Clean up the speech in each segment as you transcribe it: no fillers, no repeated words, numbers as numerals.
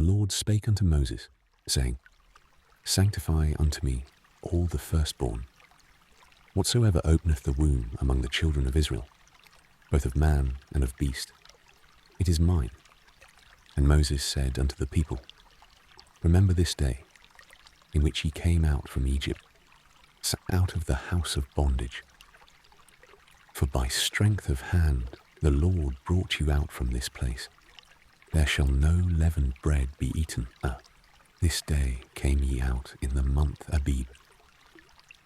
Lord spake unto Moses, saying, Sanctify unto me all the firstborn, whatsoever openeth the womb among the children of Israel, both of man and of beast, it is mine. And Moses said unto the people, Remember this day, in which ye came out from Egypt, out of the house of bondage. For by strength of hand the Lord brought you out from this place. There shall no leavened bread be eaten. This day came ye out in the month Abib.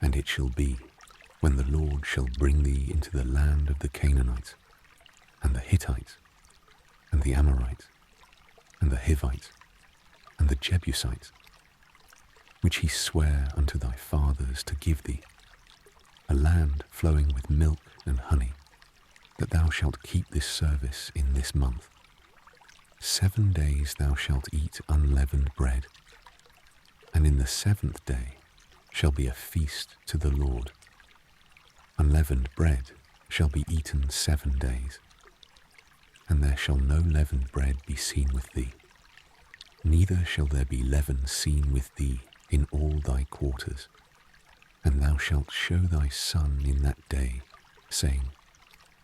And it shall be, when the Lord shall bring thee into the land of the Canaanites, and the Hittites, and the Amorites, and the Hivites, and the Jebusites, which he sware unto thy fathers to give thee, a land flowing with milk and honey, that thou shalt keep this service in this month. 7 days thou shalt eat unleavened bread, and in the 7th day shall be a feast to the Lord. Unleavened bread shall be eaten 7 days, and there shall no leavened bread be seen with thee, neither shall there be leaven seen with thee in all thy quarters. And thou shalt show thy son in that day, saying,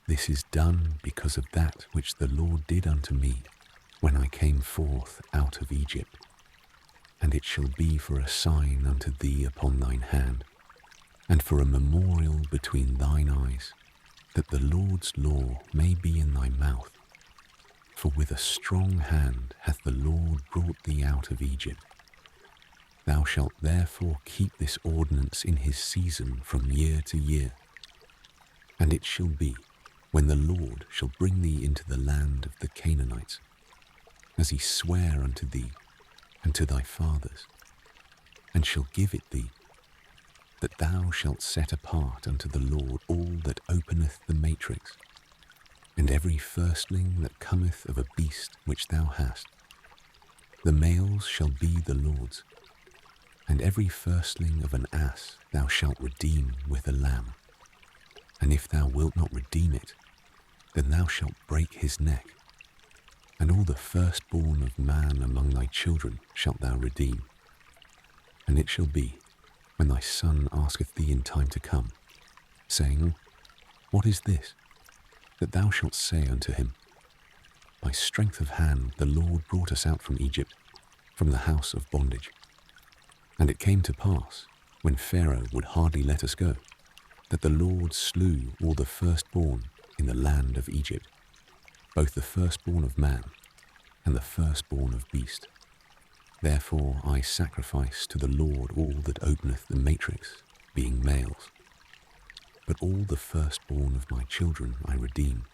This is done because of that which the Lord did unto me when I came forth out of Egypt. And it shall be for a sign unto thee upon thine hand, and for a memorial between thine eyes, that the Lord's law may be in thy mouth. For with a strong hand hath the Lord brought thee out of Egypt. Thou shalt therefore keep this ordinance in his season from year to year. And it shall be, when the Lord shall bring thee into the land of the Canaanites, as he sware unto thee and to thy fathers, and shall give it thee, that thou shalt set apart unto the Lord all that openeth the matrix, and every firstling that cometh of a beast which thou hast. The males shall be the Lord's, and every firstling of an ass thou shalt redeem with a lamb. And if thou wilt not redeem it, then thou shalt break his neck. And all the firstborn of man among thy children shalt thou redeem. And it shall be, when thy son asketh thee in time to come, saying, What is this? That thou shalt say unto him, By strength of hand the Lord brought us out from Egypt, from the house of bondage. And it came to pass, when Pharaoh would hardly let us go, that the Lord slew all the firstborn in the land of Egypt, both the firstborn of man and the firstborn of beast. Therefore I sacrifice to the Lord all that openeth the matrix, being males. But all the firstborn of my children I redeem.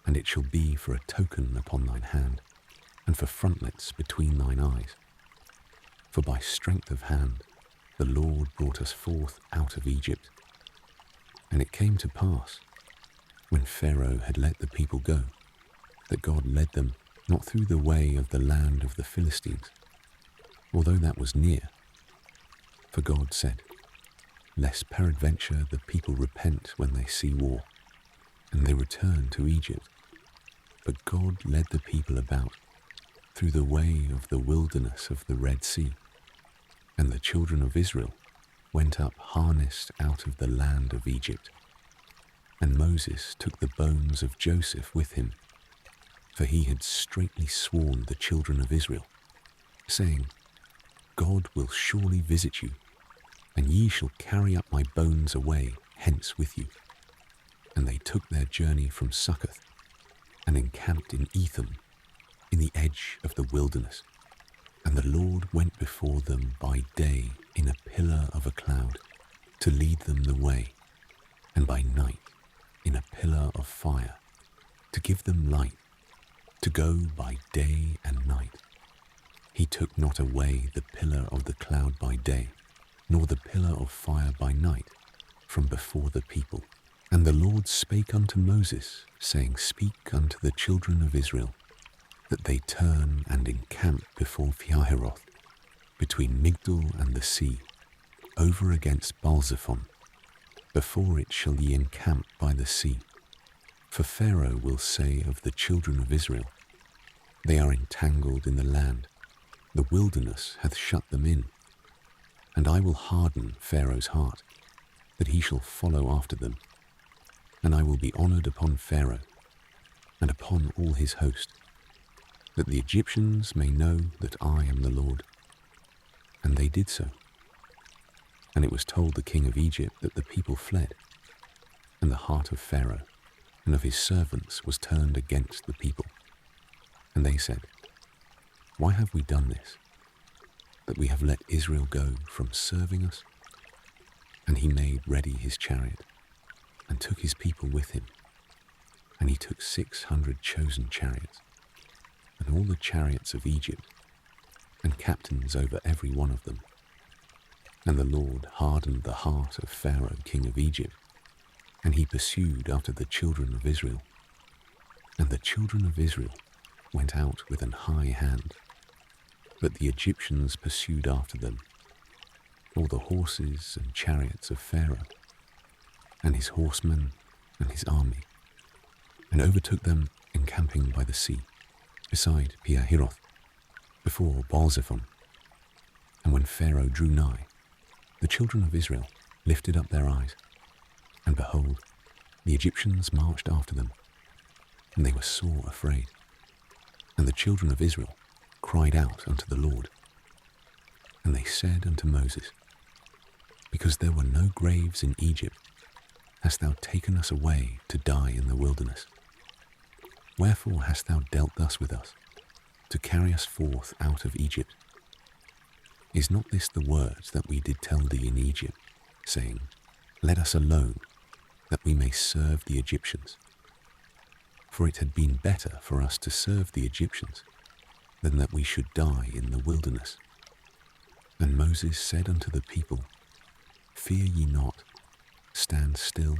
And it shall be for a token upon thine hand, and for frontlets between thine eyes. For by strength of hand the Lord brought us forth out of Egypt. And it came to pass, when Pharaoh had let the people go, that God led them not through the way of the land of the Philistines, although that was near. For God said, Lest peradventure the people repent when they see war, and they return to Egypt. But God led the people about through the way of the wilderness of the Red Sea, and the children of Israel went up harnessed out of the land of Egypt. And Moses took the bones of Joseph with him, for he had straitly sworn the children of Israel, saying, God will surely visit you, and ye shall carry up my bones away hence with you. And they took their journey from Succoth, and encamped in Etham, in the edge of the wilderness. And the Lord went before them by day in a pillar of a cloud, to lead them the way, and by night in a pillar of fire, to give them light, to go by day and night. He took not away the pillar of the cloud by day, nor the pillar of fire by night, from before the people. And the Lord spake unto Moses, saying, Speak unto the children of Israel, that they turn and encamp before Pihahiroth, between Migdol and the sea, over against Baalzephon. Before it shall ye encamp by the sea. For Pharaoh will say of the children of Israel, They are entangled in the land. The wilderness hath shut them in. And I will harden Pharaoh's heart, that he shall follow after them. And I will be honored upon Pharaoh, and upon all his host, that the Egyptians may know that I am the Lord. And they did so. And it was told the king of Egypt that the people fled, and the heart of Pharaoh and of his servants was turned against the people. And they said, Why have we done this, that we have let Israel go from serving us? And he made ready his chariot, and took his people with him. And he took 600 chosen chariots, and all the chariots of Egypt, and captains over every one of them. And the Lord hardened the heart of Pharaoh king of Egypt, and he pursued after the children of Israel. And the children of Israel went out with an high hand, but the Egyptians pursued after them, all the horses and chariots of Pharaoh, and his horsemen and his army, and overtook them encamping by the sea, beside Pihahiroth, before Baal-zephon. And when Pharaoh drew nigh, the children of Israel lifted up their eyes, and behold, the Egyptians marched after them, and they were sore afraid. And the children of Israel cried out unto the Lord. And they said unto Moses, Because there were no graves in Egypt, hast thou taken us away to die in the wilderness? Wherefore hast thou dealt thus with us, to carry us forth out of Egypt? Is not this the words that we did tell thee in Egypt, saying, Let us alone, that we may serve the Egyptians? For it had been better for us to serve the Egyptians, than that we should die in the wilderness. And Moses said unto the people, Fear ye not, stand still,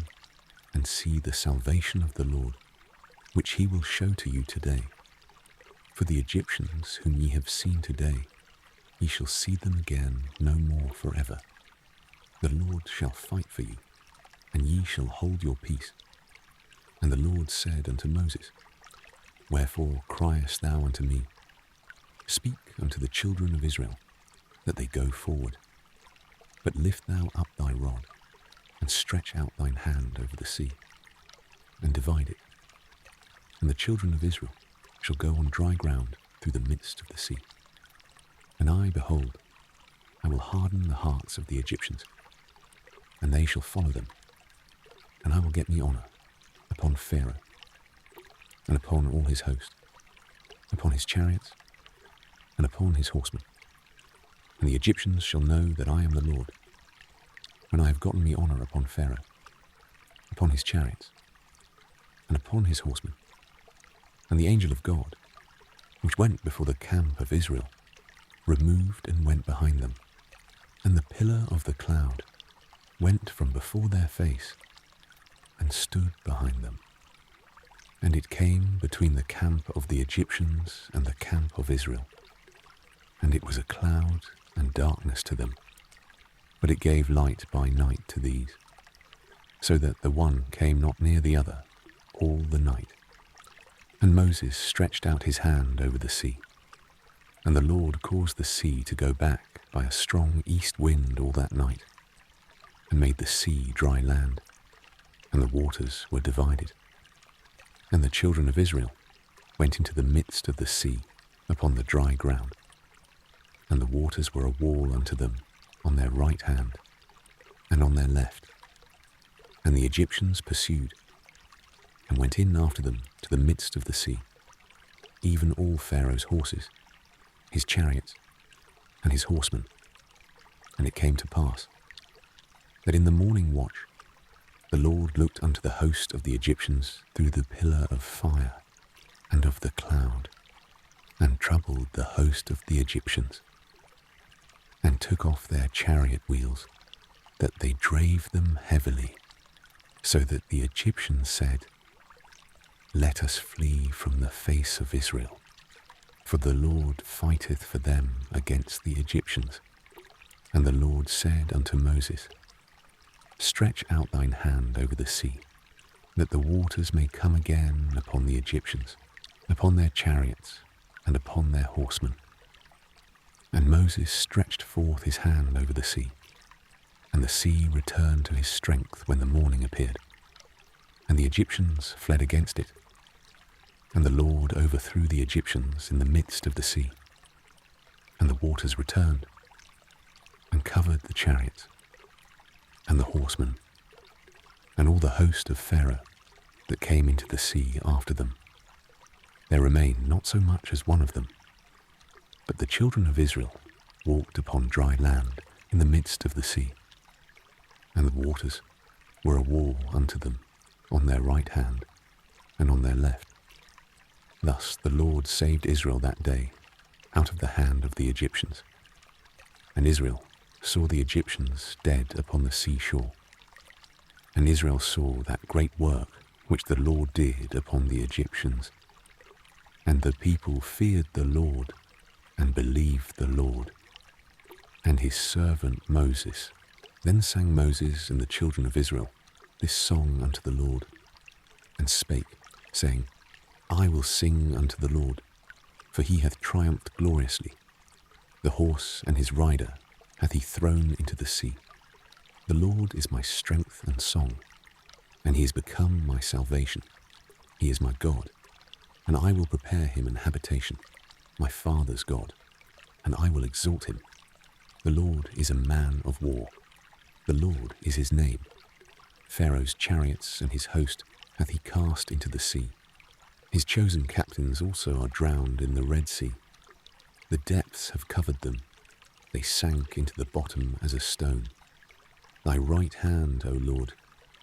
and see the salvation of the Lord, which he will show to you today. For the Egyptians whom ye have seen today, ye shall see them again no more forever. The Lord shall fight for you, and ye shall hold your peace. And the Lord said unto Moses, Wherefore criest thou unto me? Speak unto the children of Israel, that they go forward. But lift thou up thy rod, and stretch out thine hand over the sea, and divide it. And the children of Israel shall go on dry ground through the midst of the sea. And I, behold, I will harden the hearts of the Egyptians, and they shall follow them. And I will get me honour upon Pharaoh, and upon all his host, upon his chariots, and upon his horsemen. And the Egyptians shall know that I am the Lord, when I have gotten me honour upon Pharaoh, upon his chariots, and upon his horsemen. And the angel of God, which went before the camp of Israel, removed and went behind them, and the pillar of the cloud went from before their face, and stood behind them. And it came between the camp of the Egyptians and the camp of Israel. And it was a cloud and darkness to them, but it gave light by night to these, so that the one came not near the other all the night. And Moses stretched out his hand over the sea, and the Lord caused the sea to go back by a strong east wind all that night, and made the sea dry land, and the waters were divided. And the children of Israel went into the midst of the sea upon the dry ground, and the waters were a wall unto them on their right hand and on their left. And the Egyptians pursued, and went in after them to the midst of the sea, even all Pharaoh's horses, his chariots, and his horsemen. And it came to pass that in the morning watch the Lord looked unto the host of the Egyptians through the pillar of fire and of the cloud, and troubled the host of the Egyptians, and took off their chariot wheels, that they drave them heavily, so that the Egyptians said, Let us flee from the face of Israel, for the Lord fighteth for them against the Egyptians. And the Lord said unto Moses, Stretch out thine hand over the sea, that the waters may come again upon the Egyptians, upon their chariots, and upon their horsemen. And Moses stretched forth his hand over the sea, and the sea returned to his strength when the morning appeared, and the Egyptians fled against it. And the Lord overthrew the Egyptians in the midst of the sea, and the waters returned, and covered the chariots, and the horsemen, and all the host of Pharaoh that came into the sea after them. There remained not so much as one of them. But the children of Israel walked upon dry land in the midst of the sea, and the waters were a wall unto them on their right hand and on their left. Thus the Lord saved Israel that day out of the hand of the Egyptians. And Israel saw the Egyptians dead upon the seashore. And Israel saw that great work which the Lord did upon the Egyptians. And the people feared the Lord and believed the Lord and his servant Moses. Then sang Moses and the children of Israel this song unto the Lord, and spake, saying, I will sing unto the Lord, for he hath triumphed gloriously. The horse and his rider hath he thrown into the sea. The Lord is my strength and song, and he is become my salvation. He is my God, and I will prepare him an habitation, my father's God, and I will exalt him. The Lord is a man of war. The Lord is his name. Pharaoh's chariots and his host hath he cast into the sea. His chosen captains also are drowned in the Red Sea. The depths have covered them. They sank into the bottom as a stone. Thy right hand, O Lord,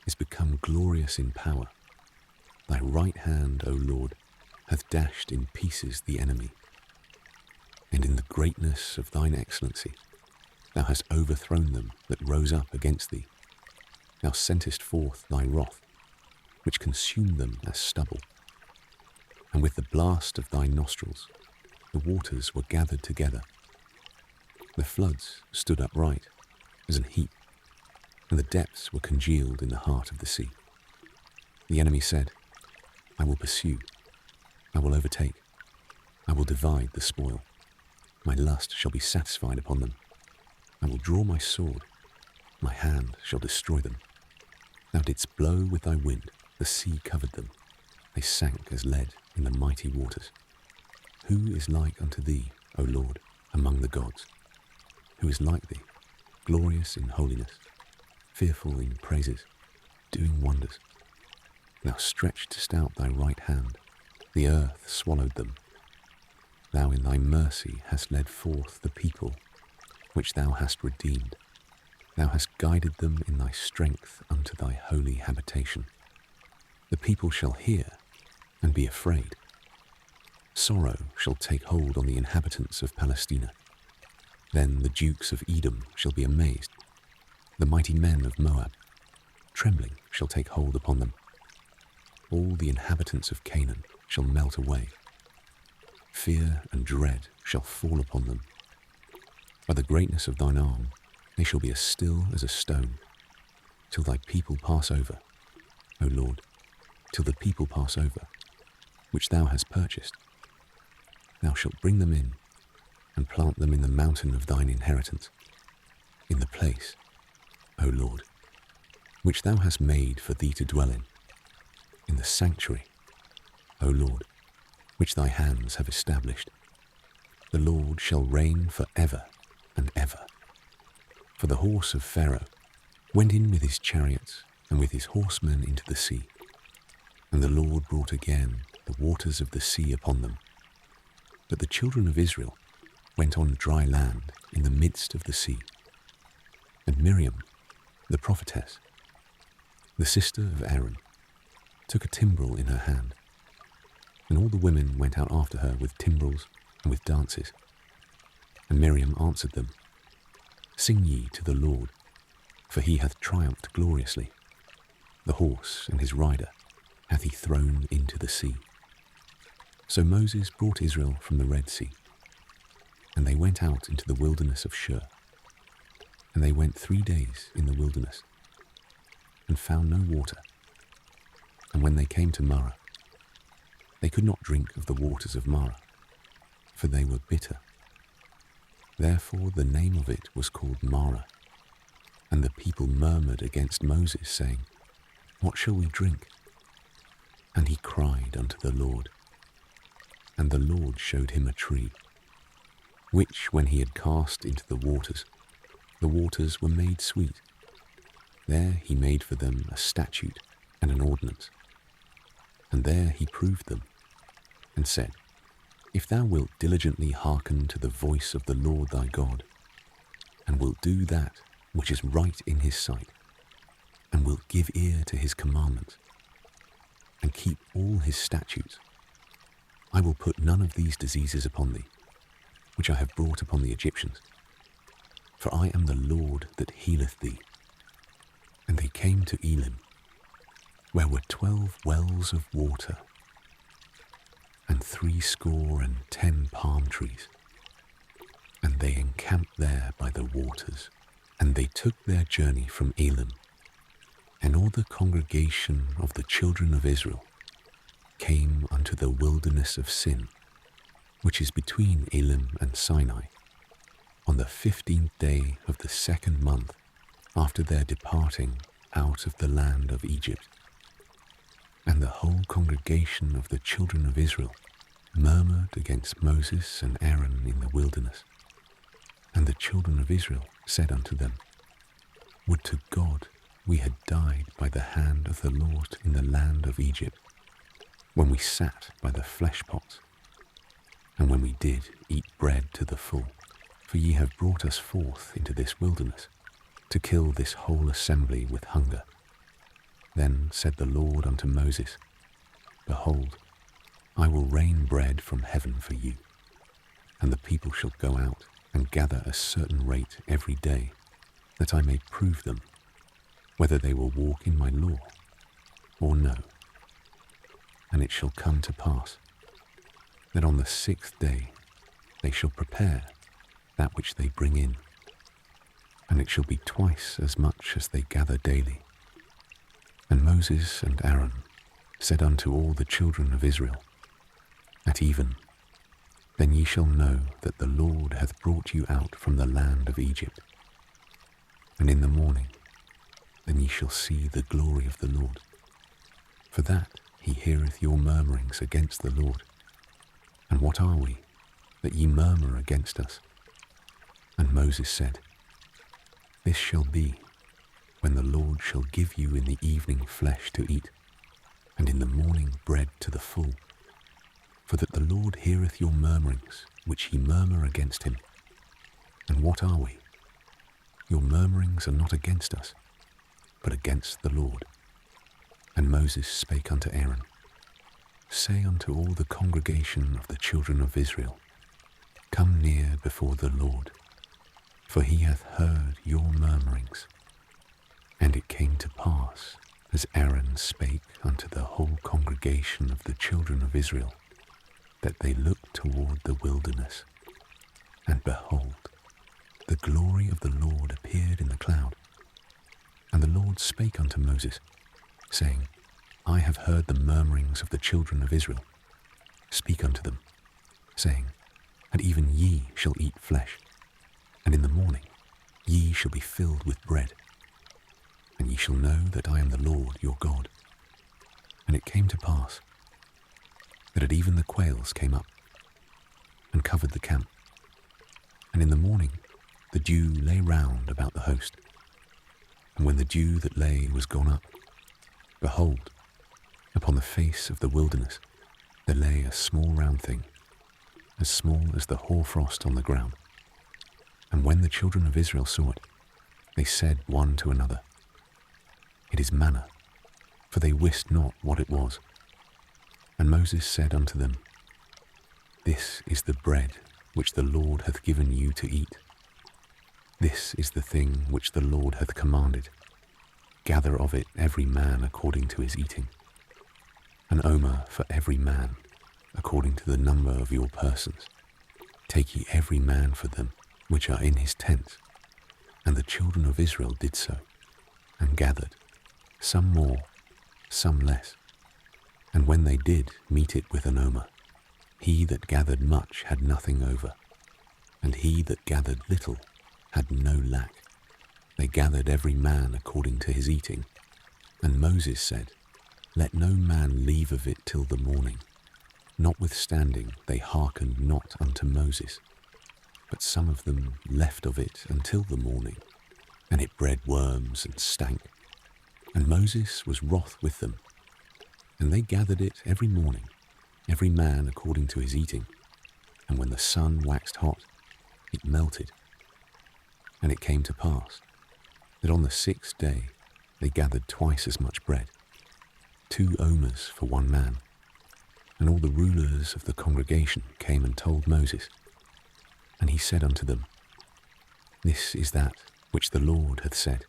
is become glorious in power. Thy right hand, O Lord, hath dashed in pieces the enemy. And in the greatness of thine excellency, thou hast overthrown them that rose up against thee. Thou sentest forth thy wrath, which consumed them as stubble. And with the blast of thy nostrils, the waters were gathered together. The floods stood upright as an heap, and the depths were congealed in the heart of the sea. The enemy said, I will pursue, I will overtake, I will divide the spoil. My lust shall be satisfied upon them. I will draw my sword, my hand shall destroy them. Thou didst blow with thy wind, the sea covered them. They sank as lead in the mighty waters. Who is like unto thee, O Lord, among the gods? Who is like thee, glorious in holiness, fearful in praises, doing wonders? Thou stretchedst out thy right hand, the earth swallowed them. Thou in thy mercy hast led forth the people, which thou hast redeemed. Thou hast guided them in thy strength unto thy holy habitation. The people shall hear and be afraid. Sorrow shall take hold on the inhabitants of Palestina. Then the dukes of Edom shall be amazed. The mighty men of Moab, trembling, shall take hold upon them. All the inhabitants of Canaan shall melt away. Fear and dread shall fall upon them. By the greatness of thine arm they shall be as still as a stone, till thy people pass over, O Lord, till the people pass over, which thou hast purchased. Thou shalt bring them in, and plant them in the mountain of thine inheritance, in the place, O Lord, which thou hast made for thee to dwell in the sanctuary, O Lord, which thy hands have established. The Lord shall reign for ever and ever. For the horse of Pharaoh went in with his chariots and with his horsemen into the sea, and the Lord brought again the waters of the sea upon them. But the children of Israel went on dry land in the midst of the sea. And Miriam, the prophetess, the sister of Aaron, took a timbrel in her hand, and all the women went out after her with timbrels and with dances. And Miriam answered them, Sing ye to the Lord, for he hath triumphed gloriously. The horse and his rider hath he thrown into the sea. So Moses brought Israel from the Red Sea, and they went out into the wilderness of Shur. And they went 3 days in the wilderness, and found no water. And when they came to Marah, they could not drink of the waters of Marah. for they were bitter. Therefore the name of it was called Mara. And the people murmured against Moses, saying, What shall we drink? And he cried unto the Lord. And the Lord showed him a tree, which when he had cast into the waters were made sweet. There he made for them a statute and an ordinance. And there he proved them, and said, If thou wilt diligently hearken to the voice of the Lord thy God, and wilt do that which is right in his sight, and wilt give ear to his commandments, and keep all his statutes, I will put none of these diseases upon thee, which I have brought upon the Egyptians. For I am the Lord that healeth thee. And they came to Elim, where were 12 wells of water, and 70 palm trees. And they encamped there by the waters. And they took their journey from Elim. And all the congregation of the children of Israel came unto the wilderness of Sin, which is between Elim and Sinai, on the 15th day of the 2nd month after their departing out of the land of Egypt. And the whole congregation of the children of Israel murmured against Moses and Aaron in the wilderness. And the children of Israel said unto them, Would to God we had died by the hand of the Lord in the land of Egypt, when we sat by the flesh pots, and when we did eat bread to the full. For ye have brought us forth into this wilderness, to kill this whole assembly with hunger. Then said the Lord unto Moses, Behold, I will rain bread from heaven for you, and the people shall go out and gather a certain rate every day, that I may prove them, whether they will walk in my law or no. And it shall come to pass, that on the 6th day they shall prepare that which they bring in, and it shall be twice as much as they gather daily. And Moses and Aaron said unto all the children of Israel, At even, then ye shall know that the Lord hath brought you out from the land of Egypt. And in the morning, then ye shall see the glory of the Lord. For that he heareth your murmurings against the Lord. And what are we, that ye murmur against us? And Moses said, This shall be, when the Lord shall give you in the evening flesh to eat, and in the morning bread to the full. For that the Lord heareth your murmurings, which ye murmur against him. And what are we? Your murmurings are not against us, but against the Lord. And Moses spake unto Aaron, Say unto all the congregation of the children of Israel, Come near before the Lord, for he hath heard your murmurings. And it came to pass, as Aaron spake unto the whole congregation of the children of Israel, that they looked toward the wilderness, and behold, the glory of the Lord appeared in the cloud. And the Lord spake unto Moses, saying, I have heard the murmurings of the children of Israel. Speak unto them, saying, And even ye shall eat flesh, and in the morning ye shall be filled with bread, and ye shall know that I am the Lord your God. And it came to pass, that at even the quails came up, and covered the camp. And in the morning the dew lay round about the host. And when the dew that lay was gone up, behold, upon the face of the wilderness there lay a small round thing, as small as the hoarfrost on the ground. And when the children of Israel saw it, they said one to another, It is manna, for they wist not what it was. And Moses said unto them, This is the bread which the Lord hath given you to eat. This is the thing which the Lord hath commanded. Gather of it every man according to his eating, an omer for every man, according to the number of your persons. Take ye every man for them, which are in his tents. And the children of Israel did so, and gathered, some more, some less. And when they did meet it with an omer, He that gathered much had nothing over, and he that gathered little had no lack. They gathered every man according to his eating. And Moses said, Let no man leave of it till the morning. Notwithstanding they hearkened not unto Moses, but some of them left of it until the morning, and it bred worms and stank. And Moses was wroth with them, and they gathered it every morning, every man according to his eating. And when the sun waxed hot, it melted. And it came to pass that on the 6th day they gathered twice as much bread, 2 omers for one man. And all the rulers of the congregation came and told Moses. And he said unto them, This is that which the Lord hath said.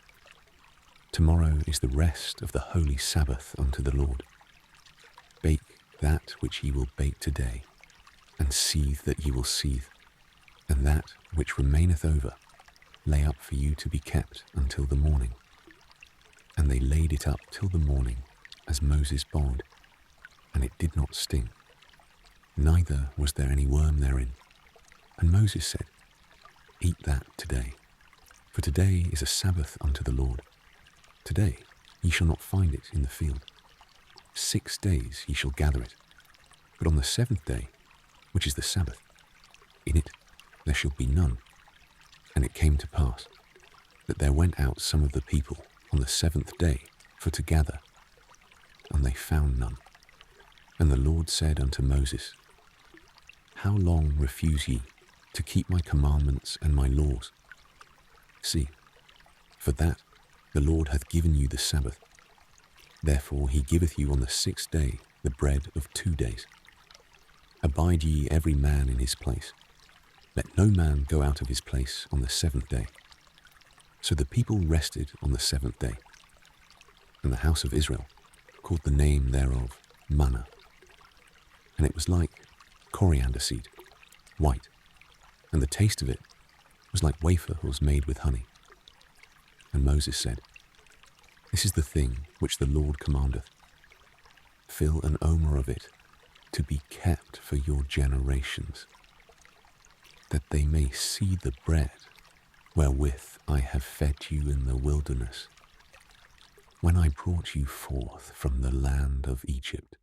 Tomorrow is the rest of the holy Sabbath unto the Lord. Bake that which ye will bake today, and seethe that ye will seethe, and that which remaineth over lay up for you to be kept until the morning. And they laid it up till the morning, as Moses bade, and it did not sting, neither was there any worm therein. And Moses said, Eat that today, for today is a Sabbath unto the Lord. Today ye shall not find it in the field. 6 days ye shall gather it, but on the 7th day, which is the Sabbath, in it there shall be none. And it came to pass that there went out some of the people on the 7th day for to gather, and they found none. And the Lord said unto Moses, How long refuse ye to keep my commandments and my laws? See, for that the Lord hath given you the Sabbath. Therefore he giveth you on the 6th day the bread of 2 days. Abide ye every man in his place. Let no man go out of his place on the 7th day. So the people rested on the 7th day. And the house of Israel called the name thereof manna. And it was like coriander seed, white, and the taste of it was like wafers made with honey. And Moses said, This is the thing which the Lord commandeth. Fill an omer of it to be kept for your generations, that they may see the bread wherewith I have fed you in the wilderness, when I brought you forth from the land of Egypt.